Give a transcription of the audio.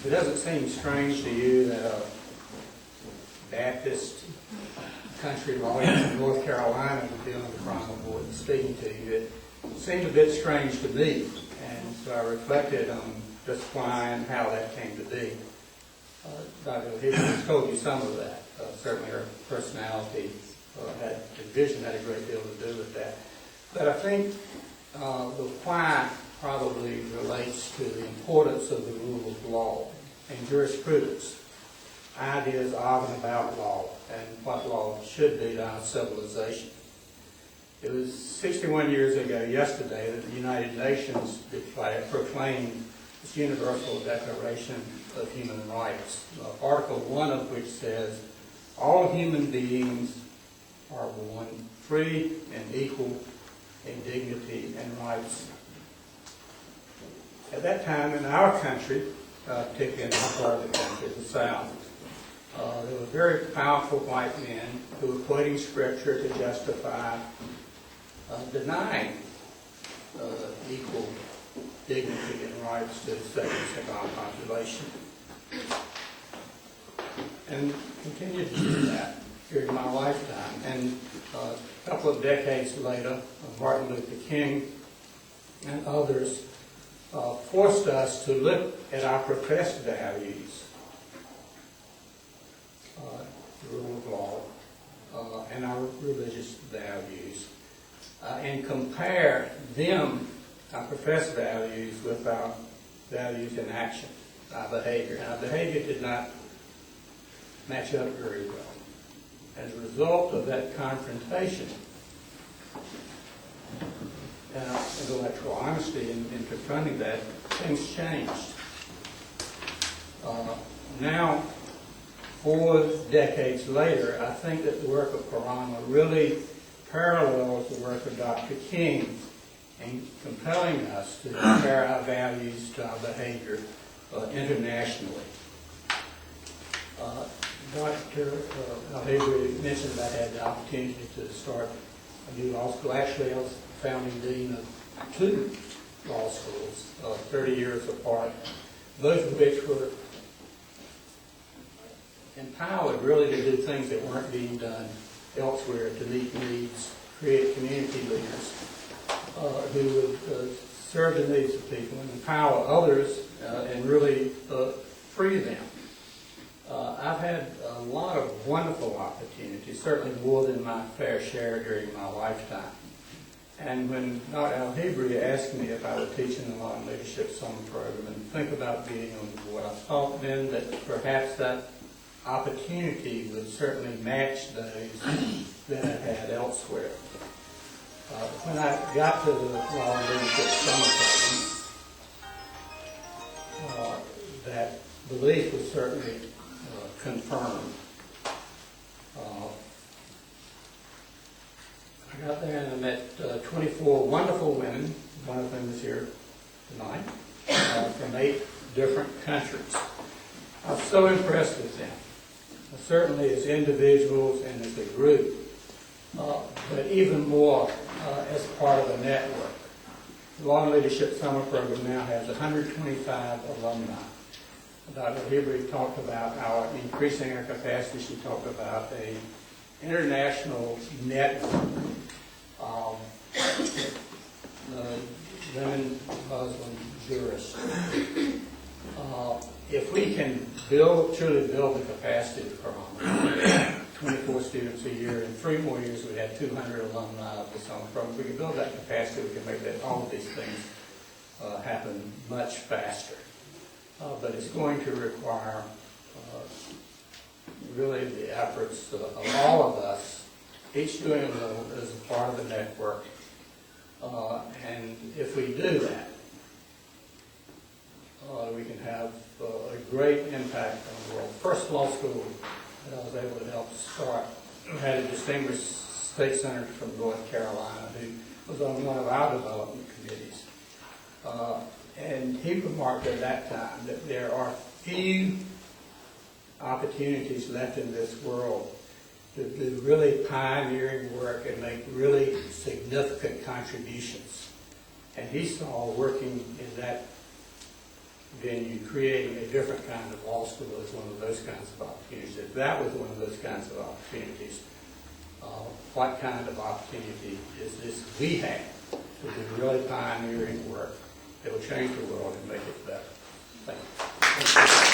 If it doesn't seem strange to you that a Baptist country lawyer in North Carolina would be on the Karamah board and speaking to you, it seemed a bit strange to me. And so I reflected on just why and how that came to be. Dr. Higgins told you some of that. Certainly her personality and vision had a great deal to do with that. But I think the why probably relates to the importance of the rule of law and jurisprudence, ideas of and about law, and what law should be to our civilization. It was 61 years ago yesterday that the United Nations proclaimed this Universal Declaration of Human Rights, Article 1 of which says, all human beings are born free and equal in dignity and rights. At that time in our country, particularly in our part of the country, the South, there were very powerful white men who were quoting scripture to justify denying equal dignity and rights to segments of our population. And continued to do that during my lifetime. And a couple of decades later, Martin Luther King and others forced us to look at our professed values, the rule of law, and our religious values, and compare them, our professed values, with our values in action, our behavior. And our behavior did not match up very well. As a result of that confrontation, intellectual honesty in confronting that, things changed. Now, 4 decades later, I think that the work of Karamah really parallels the work of Dr. King in compelling us to compare our values to our behavior internationally. Dr. Avery mentioned that I had the opportunity to start a new law school. Actually, I was founding dean of 2 law schools, 30 years apart, both of which were empowered really to do things that weren't being done elsewhere to meet needs, create community leaders who would serve the needs of people and empower others and really free them. I've had a lot of wonderful opportunities, certainly more than my fair share during my lifetime. And when Dr. Al-Hebri asked me if I would teach in the Law and Leadership Summer Program and think about being on the board, I thought then that perhaps that opportunity would certainly match those that I had elsewhere. When I got to the Law and Leadership Summer Program, that belief was certainly confirmed. I got there and I met 24 wonderful women, one of them is here tonight, from 8 different countries. I was so impressed with them, certainly as individuals and as a group, but even more as part of a network. The Law and Leadership Summer Program now has 125 alumni. Dr. Hebrew talked about our increasing our capacity. She talked about an international network of women, Muslim, Jewish. If we can truly build the capacity of Karamah, 24 students a year, in 3 more years we had 200 alumni of the summer program. If we can build that capacity, we can make all of these things happen much faster. But it's going to require really the efforts of all of us, each doing a little as a part of the network. And if we do that, we can have a great impact on the world. First law school that I was able to help start had a distinguished state senator from North Carolina who was on one of our development committees. And he remarked at that time that there are few opportunities left in this world to do really pioneering work and make really significant contributions. And he saw working in that then you create a different kind of law school as one of those kinds of opportunities. If that was one of those kinds of opportunities, what kind of opportunity is this we have to do really pioneering work that will change the world and make it better? Thank you.